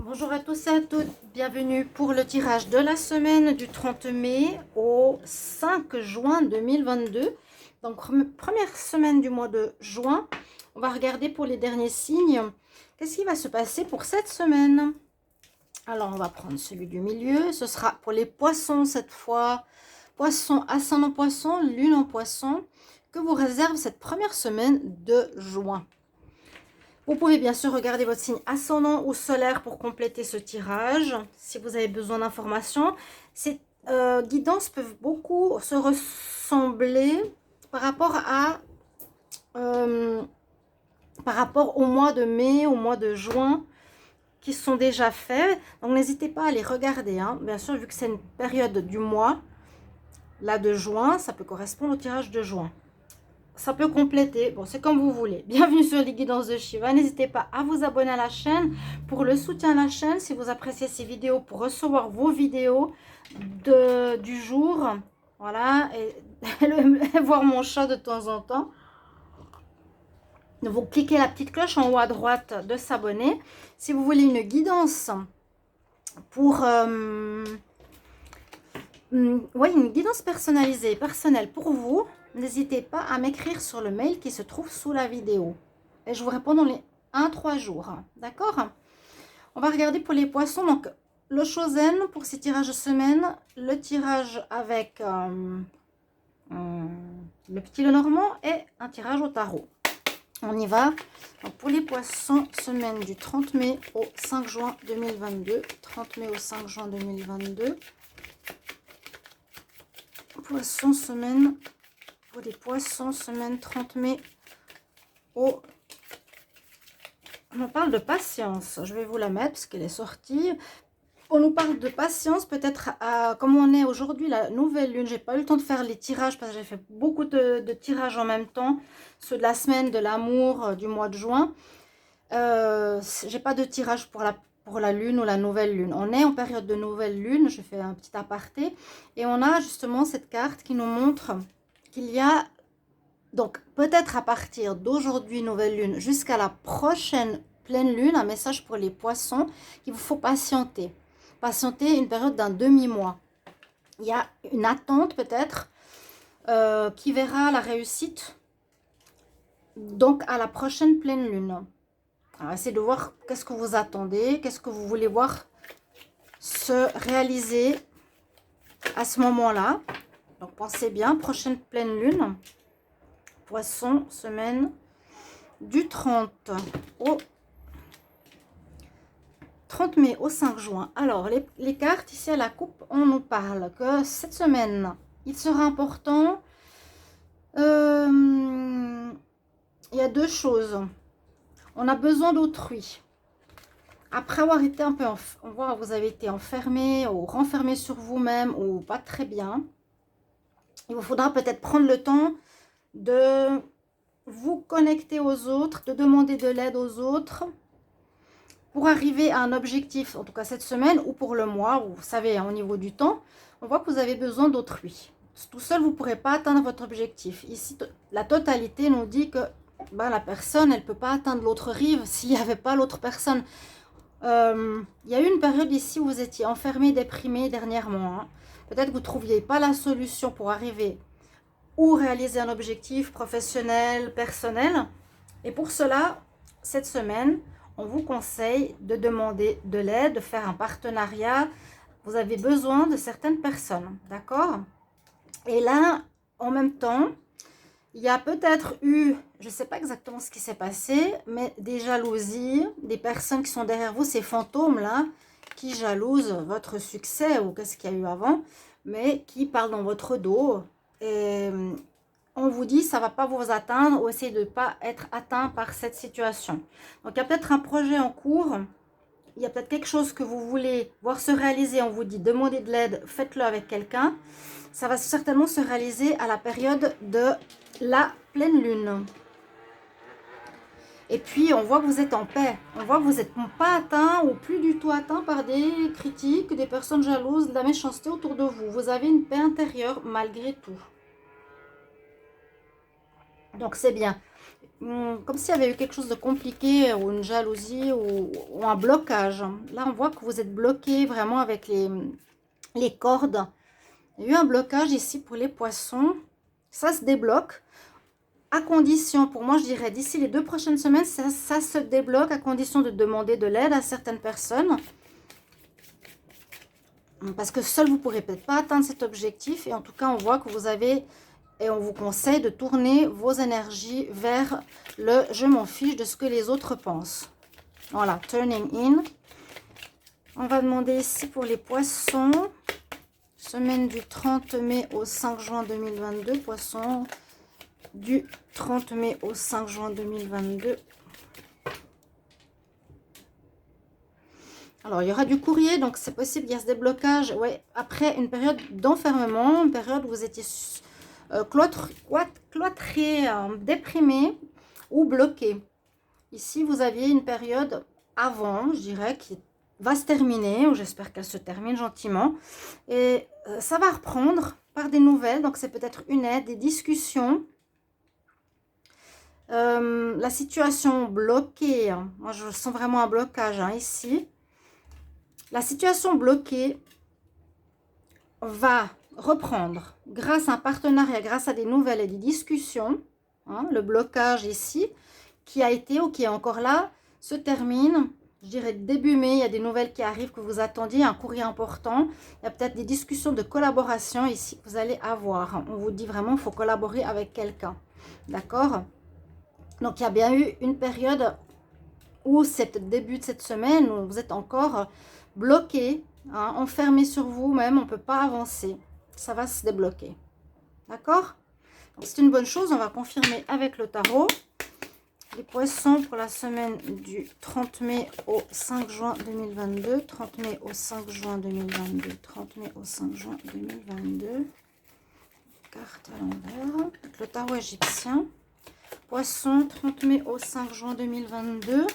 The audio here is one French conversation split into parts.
Bonjour à tous et à toutes, bienvenue pour le tirage de la semaine du 30 mai au 5 juin 2022. Donc première semaine du mois de juin, on va regarder pour les derniers signes. Qu'est-ce qui va se passer pour cette semaine? Alors on va prendre celui du milieu, ce sera pour les poissons cette fois. Poisson, ascendant poisson, lune en poisson, que vous réserve cette première semaine de juin. Vous pouvez bien sûr regarder votre signe ascendant ou solaire pour compléter ce tirage. Si vous avez besoin d'informations, ces guidances peuvent beaucoup se ressembler par rapport au mois de mai, au mois de juin, qui sont déjà faits. Donc n'hésitez pas à les regarder, hein. Bien sûr, vu que c'est une période du mois, là de juin, ça peut correspondre au tirage de juin. Ça peut compléter, bon c'est comme vous voulez. Bienvenue sur les guidances de Shiva, n'hésitez pas à vous abonner à la chaîne pour le soutien à la chaîne, si vous appréciez ces vidéos, pour recevoir vos vidéos du jour, voilà, et voir mon chat de temps en temps. Vous cliquez la petite cloche en haut à droite de s'abonner. Si vous voulez une guidance pour... oui, une guidance personnalisée, personnelle pour vous, n'hésitez pas à m'écrire sur le mail qui se trouve sous la vidéo. Et je vous réponds dans les 1-3 jours. D'accord? On va regarder pour les poissons. Donc, le Chosen pour ces tirages de semaine. Le tirage avec le petit Lenormand et un tirage au tarot. On y va. Donc, pour les poissons, semaine du 30 mai au 5 juin 2022. 30 mai au 5 juin 2022. Poisson semaine, pour les poissons semaine 30 mai au... On parle de patience, je vais vous la mettre parce qu'elle est sortie. On nous parle de patience, peut-être comme on est aujourd'hui la nouvelle lune. J'ai pas eu le temps de faire les tirages parce que j'ai fait beaucoup de tirages en même temps, ceux de la semaine de l'amour du mois de juin. J'ai pas de tirage pour la lune ou la nouvelle lune. On est en période de nouvelle lune, je fais un petit aparté, et on a justement cette carte qui nous montre qu'il y a, donc peut-être à partir d'aujourd'hui nouvelle lune jusqu'à la prochaine pleine lune, un message pour les poissons, qu'il vous faut patienter une période d'un demi-mois. Il y a une attente peut-être qui verra la réussite donc à la prochaine pleine lune. Alors, essayez de voir qu'est-ce que vous attendez, qu'est-ce que vous voulez voir se réaliser à ce moment-là. Donc, pensez bien, prochaine pleine lune. Poisson, semaine du 30 mai au 5 juin. Alors, les cartes ici à la coupe, on nous parle que cette semaine, il sera important. Il y a deux choses. On a besoin d'autrui. Après avoir été un peu, on voit, vous avez été enfermé ou renfermé sur vous-même ou pas très bien. Il vous faudra peut-être prendre le temps de vous connecter aux autres, de demander de l'aide aux autres pour arriver à un objectif, en tout cas cette semaine ou pour le mois, vous savez, au niveau du temps, on voit que vous avez besoin d'autrui. Tout seul, vous ne pourrez pas atteindre votre objectif. Ici, la totalité nous dit que la personne, elle ne peut pas atteindre l'autre rive s'il n'y avait pas l'autre personne. Il y a eu une période ici où vous étiez enfermé, déprimé dernièrement. Hein. Peut-être que vous ne trouviez pas la solution pour arriver ou réaliser un objectif professionnel, personnel. Et pour cela, cette semaine, on vous conseille de demander de l'aide, de faire un partenariat. Vous avez besoin de certaines personnes, d'accord? Et là, en même temps, il y a peut-être eu, je ne sais pas exactement ce qui s'est passé, mais des jalousies, des personnes qui sont derrière vous, ces fantômes-là, qui jalousent votre succès ou qu'est-ce qu'il y a eu avant, mais qui parlent dans votre dos. Et on vous dit, ça ne va pas vous atteindre ou essayez de ne pas être atteint par cette situation. Donc, il y a peut-être un projet en cours. Il y a peut-être quelque chose que vous voulez voir se réaliser. On vous dit, demandez de l'aide, faites-le avec quelqu'un. Ça va certainement se réaliser à la période de la pleine lune. Et puis, on voit que vous êtes en paix. On voit que vous n'êtes pas atteint ou plus du tout atteint par des critiques, des personnes jalouses, de la méchanceté autour de vous. Vous avez une paix intérieure malgré tout. Donc, c'est bien. comme s'il y avait eu quelque chose de compliqué ou une jalousie ou un blocage. Là, on voit que vous êtes bloqué vraiment avec les cordes. Il y a eu un blocage ici pour les poissons. Ça se débloque à condition, pour moi, je dirais, d'ici les 2 prochaines semaines, ça se débloque à condition de demander de l'aide à certaines personnes. Parce que seul, vous ne pourrez peut-être pas atteindre cet objectif. Et en tout cas, on voit que vous avez... Et on vous conseille de tourner vos énergies vers le « je m'en fiche de ce que les autres pensent ». Voilà, turning in. On va demander ici pour les poissons. Semaine du 30 mai au 5 juin 2022. Poissons du 30 mai au 5 juin 2022. Alors, il y aura du courrier, donc c'est possible qu'il y a ce déblocage. Ouais, après une période d'enfermement, une période où vous étiez... cloîtré, déprimé ou bloqué. Ici, vous aviez une période avant, je dirais, qui va se terminer, ou j'espère qu'elle se termine gentiment. Et ça va reprendre par des nouvelles, donc c'est peut-être une aide, des discussions. La situation bloquée, hein. Moi je sens vraiment un blocage ici. La situation bloquée va reprendre grâce à un partenariat, grâce à des nouvelles et des discussions. Le blocage ici, qui a été ou qui est encore là, se termine. Je dirais début mai, il y a des nouvelles qui arrivent que vous attendiez, un courrier important. Il y a peut-être des discussions de collaboration ici que vous allez avoir. On vous dit vraiment qu'il faut collaborer avec quelqu'un. D'accord? Donc, il y a bien eu une période où c'est le début de cette semaine où vous êtes encore bloqué, enfermé sur vous-même, on ne peut pas avancer. Ça va se débloquer. D'accord? C'est une bonne chose, on va confirmer avec le tarot. Les poissons pour la semaine du 30 mai au 5 juin 2022. 30 mai au 5 juin 2022. 30 mai au 5 juin 2022. Carte à l'envers. Le tarot égyptien. Poisson, 30 mai au 5 juin 2022.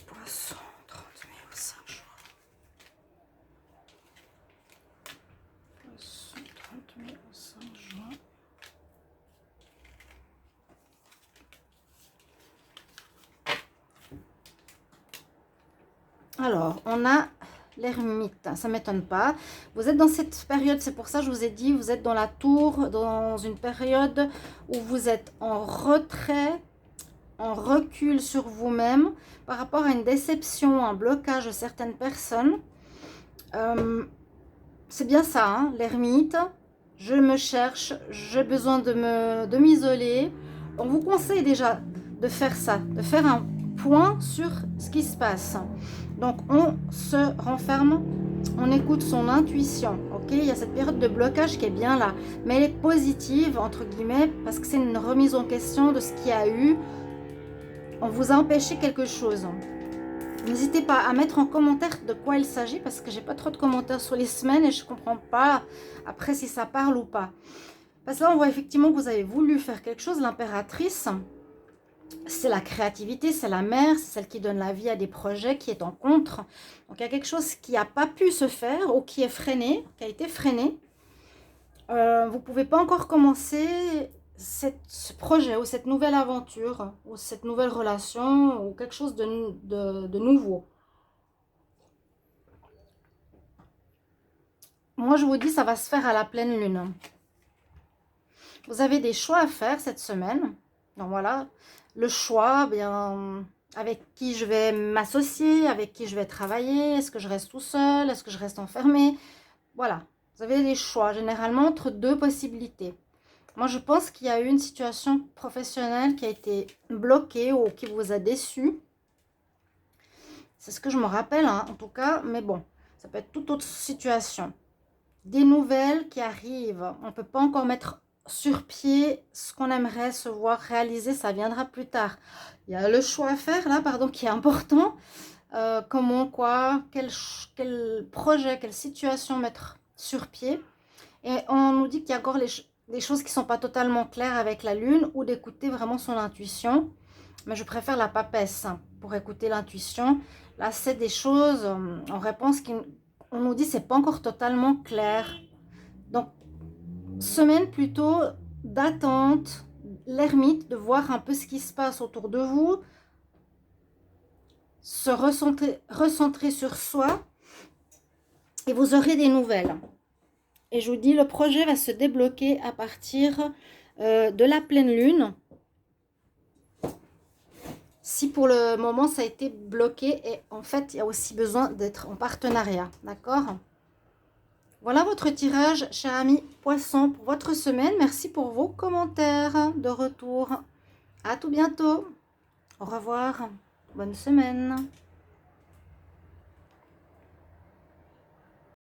Poisson, 30 mai au 5 juin. Poisson, 30 mai au 5 juin. Alors, on a l'ermite, ça ne m'étonne pas. Vous êtes dans cette période, c'est pour ça que je vous ai dit, vous êtes dans la tour, dans une période où vous êtes en retrait, en recul sur vous-même par rapport à une déception, un blocage de certaines personnes. C'est bien ça, l'ermite. Je me cherche, j'ai besoin de m'isoler. On vous conseille déjà de faire ça, de faire un point sur ce qui se passe. Donc, on se renferme, on écoute son intuition, ok? Il y a cette période de blocage qui est bien là, mais elle est positive, entre guillemets, parce que c'est une remise en question de ce qu'il y a eu. On vous a empêché quelque chose. N'hésitez pas à mettre en commentaire de quoi il s'agit, parce que j'ai pas trop de commentaires sur les semaines et je comprends pas après si ça parle ou pas. Parce que là, on voit effectivement que vous avez voulu faire quelque chose, l'impératrice. C'est la créativité, c'est la mère, c'est celle qui donne la vie à des projets, qui est en contre. Donc, il y a quelque chose qui n'a pas pu se faire ou qui est freiné, qui a été freiné. Vous ne pouvez pas encore commencer ce projet ou cette nouvelle aventure ou cette nouvelle relation ou quelque chose de nouveau. Moi, je vous dis, ça va se faire à la pleine lune. Vous avez des choix à faire cette semaine. Donc, voilà. Le choix, bien, avec qui je vais m'associer, avec qui je vais travailler, est-ce que je reste tout seul, est-ce que je reste enfermé. Voilà, vous avez des choix, généralement entre deux possibilités. Moi, je pense qu'il y a eu une situation professionnelle qui a été bloquée ou qui vous a déçu. C'est ce que je me rappelle, en tout cas, mais bon, ça peut être toute autre situation. Des nouvelles qui arrivent, on ne peut pas encore mettre sur pied ce qu'on aimerait se voir réaliser, ça viendra plus tard. Il y a le choix à faire là, pardon, qui est important. Comment, quoi, quel projet, quelle situation mettre sur pied. Et on nous dit qu'il y a encore des choses qui ne sont pas totalement claires avec la lune ou d'écouter vraiment son intuition. Mais je préfère la papesse pour écouter l'intuition. Là, c'est des choses en réponse qui, on nous dit, c'est pas encore totalement clair. Donc, semaine plutôt d'attente, l'ermite, de voir un peu ce qui se passe autour de vous, se recentrer sur soi et vous aurez des nouvelles. Et je vous dis, le projet va se débloquer à partir de la pleine lune. Si pour le moment ça a été bloqué, et en fait il y a aussi besoin d'être en partenariat, d'accord? Voilà votre tirage, chers amis poissons, pour votre semaine. Merci pour vos commentaires de retour. À tout bientôt. Au revoir. Bonne semaine.